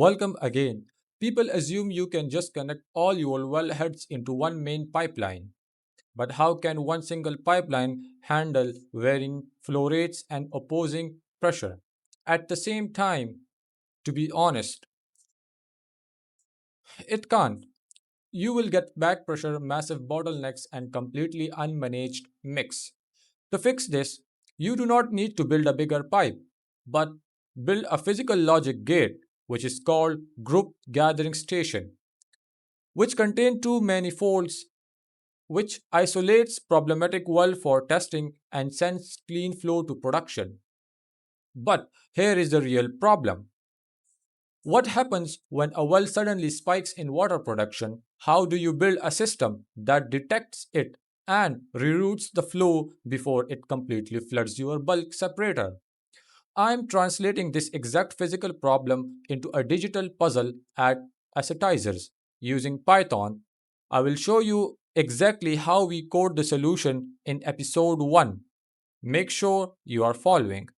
Welcome again. People assume you can just connect all your wellheads into one main pipeline. But how can one single pipeline handle varying flow rates and opposing pressure? At the same time, to be honest, it can't. You will get back pressure, massive bottlenecks, and completely unmanaged mix. To fix this, you do not need to build a bigger pipe, but build a physical logic gate, which is called group gathering station, which contain two manifolds, which isolates problematic well for testing and sends clean flow to production. But here is the real problem. What happens when a well suddenly spikes in water production? How do you build a system that detects it and reroutes the flow before it completely floods your bulk separator? I'm translating this exact physical problem into a digital puzzle at Assetizers using Python. I will show you exactly how we code the solution in episode 1. Make sure you are following.